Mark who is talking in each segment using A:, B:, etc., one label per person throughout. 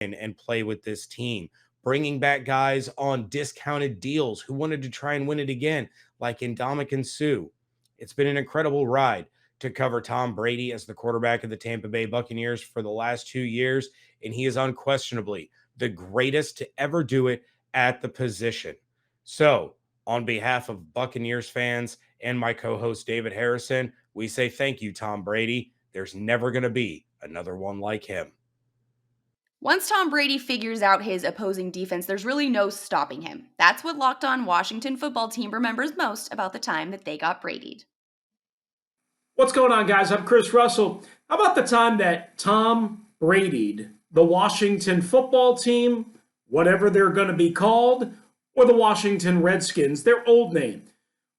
A: and play with this team, bringing back guys on discounted deals who wanted to try and win it again, like Ndamukong Suh. It's been an incredible ride to cover Tom Brady as the quarterback of the Tampa Bay Buccaneers for the last 2 years, and he is unquestionably the greatest to ever do it at the position. So, on behalf of Buccaneers fans and my co-host David Harrison, we say thank you, Tom Brady. There's never going to be another one like him.
B: Once Tom Brady figures out his opposing defense, there's really no stopping him. That's what Locked On Washington Football Team remembers most about the time that they got Brady'd.
C: What's going on, guys? I'm Chris Russell. How about the time that Tom Brady'd the Washington Football Team, whatever they're going to be called, or the Washington Redskins, their old name?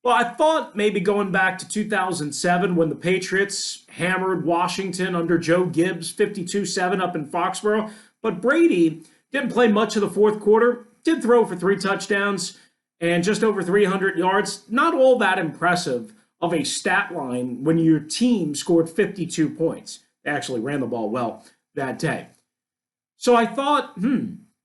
C: Well, I thought maybe going back to 2007 when the Patriots hammered Washington under Joe Gibbs 52-7 up in Foxborough. But Brady didn't play much of the fourth quarter, did throw for 3 touchdowns and just over 300 yards. Not all that impressive of a stat line when your team scored 52 points. They actually ran the ball well that day. So I thought,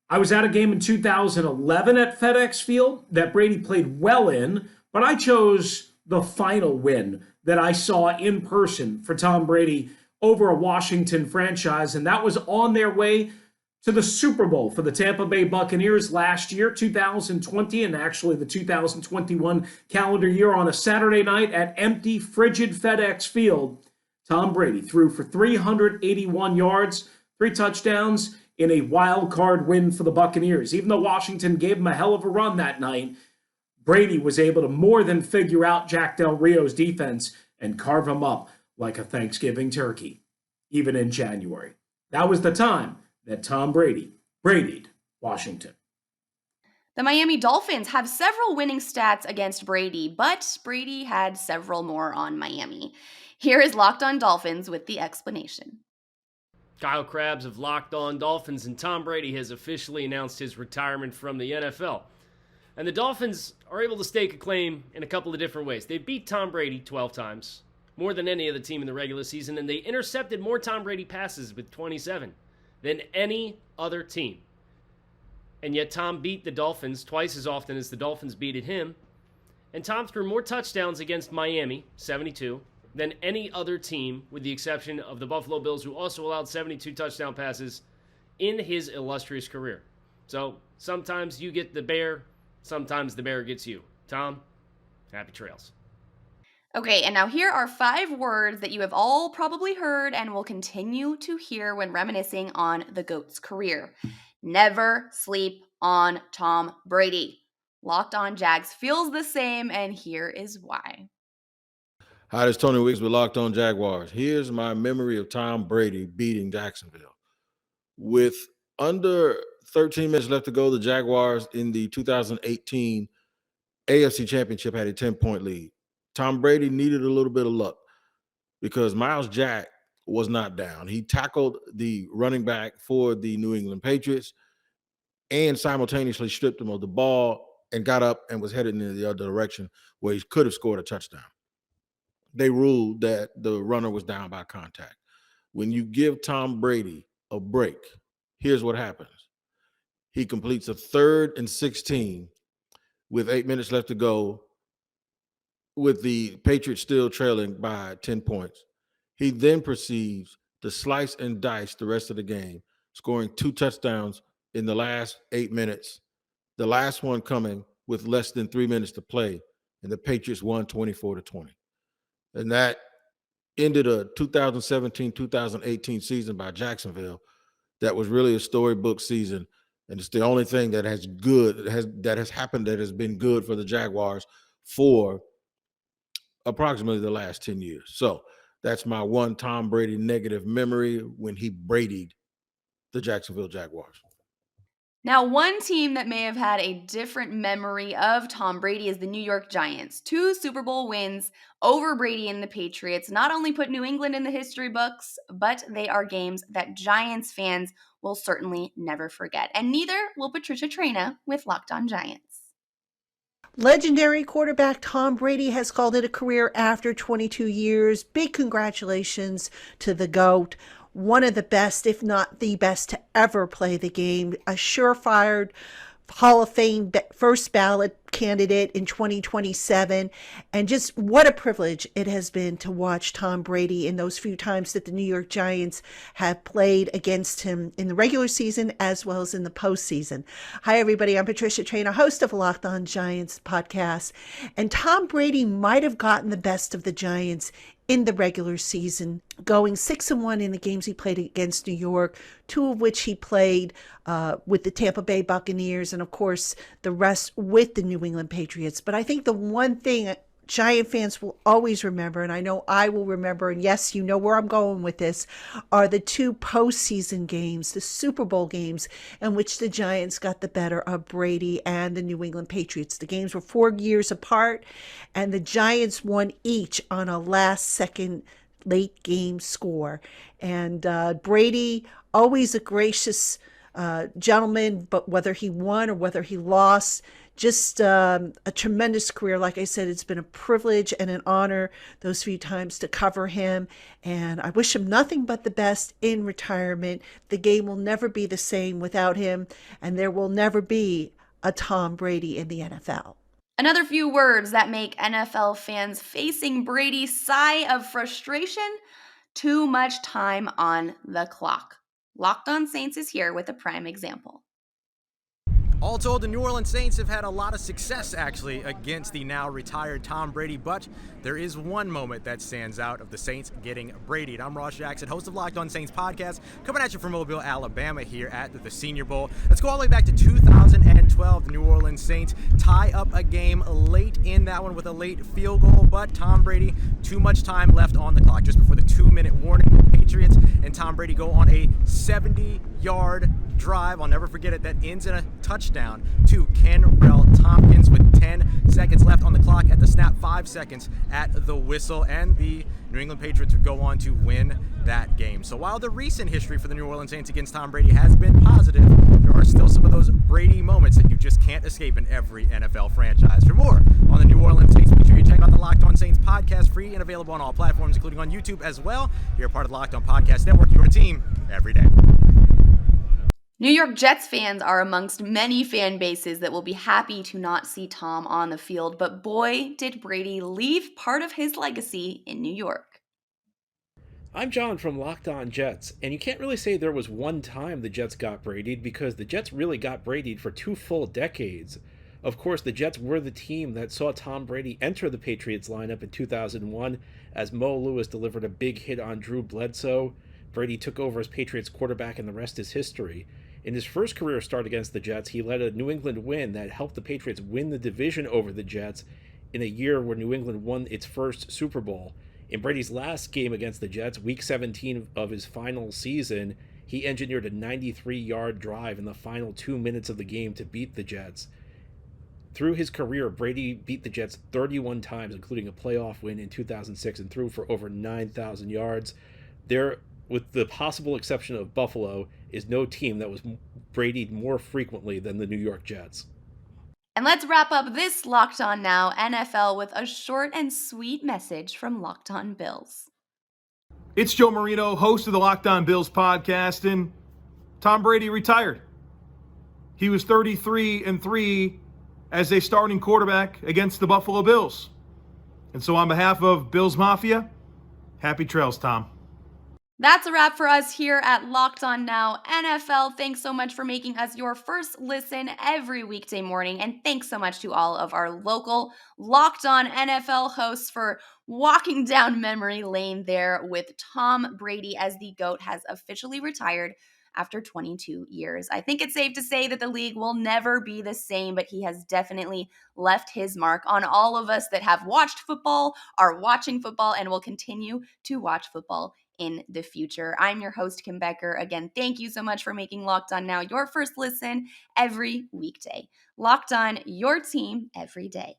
C: I was at a game in 2011 at FedEx Field that Brady played well in, but I chose the final win that I saw in person for Tom Brady over a Washington franchise, and that was on their way to the Super Bowl for the Tampa Bay Buccaneers last year, 2020, and actually the 2021 calendar year on a Saturday night at empty, frigid FedEx Field. Tom Brady threw for 381 yards, 3 touchdowns in a wild card win for the Buccaneers. Even though Washington gave him a hell of a run that night, Brady was able to more than figure out Jack Del Rio's defense and carve him up like a Thanksgiving turkey, even in January. That was the time that Tom Brady Brady'd Washington.
B: The Miami Dolphins have several winning stats against Brady, but Brady had several more on Miami. Here is Locked On Dolphins with the explanation.
D: Kyle Krabs of Locked On Dolphins, and Tom Brady has officially announced his retirement from the NFL. And the Dolphins are able to stake a claim in a couple of different ways. They beat Tom Brady 12 times, more than any other team in the regular season, and they intercepted more Tom Brady passes with 27 than any other team. And yet Tom beat the Dolphins twice as often as the Dolphins beat him. And Tom threw more touchdowns against Miami, 72, than any other team, with the exception of the Buffalo Bills, who also allowed 72 touchdown passes in his illustrious career. So sometimes you get the bear, sometimes the bear gets you. Tom, happy trails.
B: Okay, and now here are 5 words that you have all probably heard and will continue to hear when reminiscing on the GOAT's career. Never sleep on Tom Brady. Locked On Jags feels the same, and here is why.
E: Hi, this is Tony Weeks with Locked On Jaguars. Here's my memory of Tom Brady beating Jacksonville. With under 13 minutes left to go, the Jaguars in the 2018 AFC Championship had a 10-point lead. Tom Brady needed a little bit of luck because Myles Jack was not down. He tackled the running back for the New England Patriots and simultaneously stripped him of the ball and got up and was headed in the other direction where he could have scored a touchdown. They ruled that the runner was down by contact. When you give Tom Brady a break, here's what happens. He completes a 3rd and 16 with 8 minutes left to go, with the Patriots still trailing by 10 points. He then proceeds to slice and dice the rest of the game, scoring 2 touchdowns in the last 8 minutes, the last one coming with less than 3 minutes to play, and the Patriots won 24-20. And that ended a 2017-2018 season by Jacksonville that was really a storybook season, and it's the only thing that has happened that has been good for the Jaguars for approximately the last 10 years. So that's my one Tom Brady negative memory when he Brady'd the Jacksonville Jaguars.
B: Now, one team that may have had a different memory of Tom Brady is the New York Giants. 2 Super Bowl wins over Brady and the Patriots not only put New England in the history books, but they are games that Giants fans will certainly never forget. And neither will Patricia Traina with Locked On Giants.
F: Legendary quarterback Tom Brady has called it a career after 22 years. Big congratulations to the GOAT. one of the best, if not the best, to ever play the game. A surefire Hall of Fame first ballot candidate in 2027. And just what a privilege it has been to watch Tom Brady in those few times that the New York Giants have played against him in the regular season as well as in the postseason. Hi, everybody. I'm Patricia Traina, host of Locked On Giants podcast. And Tom Brady might have gotten the best of the Giants in the regular season, going 6-1 in the games he played against New York, 2 of which he played with the Tampa Bay Buccaneers, and of course the rest with the New England Patriots. But I think the one thing Giant fans will always remember, and I know I will remember, and yes, you know where I'm going with this, are the 2 postseason games, the Super Bowl games, in which the Giants got the better of Brady and the New England Patriots. The games were 4 years apart, and the Giants won each on a last-second late game score. And Brady, always a gracious gentleman, but whether he won or whether he lost, just a tremendous career. Like I said, it's been a privilege and an honor those few times to cover him. And I wish him nothing but the best in retirement. The game will never be the same without him, and there will never be a Tom Brady in the NFL.
B: Another few words that make NFL fans facing Brady sigh of frustration: too much time on the clock. Locked On Saints is here with a prime example.
G: All told, the New Orleans Saints have had a lot of success, actually, against the now retired Tom Brady, but there is one moment that stands out of the Saints getting Brady'd. I'm Ross Jackson, host of Locked On Saints podcast, coming at you from Mobile, Alabama, here at the Senior Bowl. Let's go all the way back to 2012. The New Orleans Saints tie up a game late in that one with a late field goal, but Tom Brady, too much time left on the clock just before the 2-minute warning. The Patriots and Tom Brady go on a 70-yard drive, I'll never forget it, that ends in a touchdown to Kenrell Tompkins with 10 seconds left on the clock at the snap, 5 seconds at the whistle, and the New England Patriots would go on to win that game. So while the recent history for the New Orleans Saints against Tom Brady has been positive, there are still some of those Brady moments that you just can't escape in every NFL franchise. For more on the New Orleans Saints, make sure you check out the Locked On Saints podcast, free and available on all platforms, including on YouTube as well. You're part of the Locked On Podcast Network, your team every day.
B: New York Jets fans are amongst many fan bases that will be happy to not see Tom on the field, but boy, did Brady leave part of his legacy in New York.
H: I'm John from Locked On Jets, and you can't really say there was one time the Jets got Brady'd, because the Jets really got Brady'd for 2 full decades. Of course, the Jets were the team that saw Tom Brady enter the Patriots lineup in 2001 as Mo Lewis delivered a big hit on Drew Bledsoe. Brady took over as Patriots quarterback, and the rest is history. In his first career start against the Jets, he led a New England win that helped the Patriots win the division over the Jets in a year where New England won its first Super Bowl. In Brady's last game against the Jets, Week 17 of his final season, he engineered a 93-yard drive in the final 2 minutes of the game to beat the Jets. Through his career, Brady beat the Jets 31 times, including a playoff win in 2006, and threw for over 9,000 yards. There, with the possible exception of Buffalo, is no team that was Brady'd more frequently than the New York Jets.
B: And let's wrap up this Locked On Now NFL with a short and sweet message from Locked On Bills.
I: It's Joe Marino, host of the Locked On Bills podcast, and Tom Brady retired. He was 33-3 as a starting quarterback against the Buffalo Bills. And so on behalf of Bills Mafia, happy trails, Tom.
B: That's a wrap for us here at Locked On Now NFL. Thanks so much for making us your first listen every weekday morning. And thanks so much to all of our local Locked On NFL hosts for walking down memory lane there with Tom Brady, as the GOAT has officially retired after 22 years. I think it's safe to say that the league will never be the same, but he has definitely left his mark on all of us that have watched football, are watching football, and will continue to watch football in the future. I'm your host, Kim Becker. Again, thank you so much for making Locked On Now your first listen every weekday. Locked On, your team every day.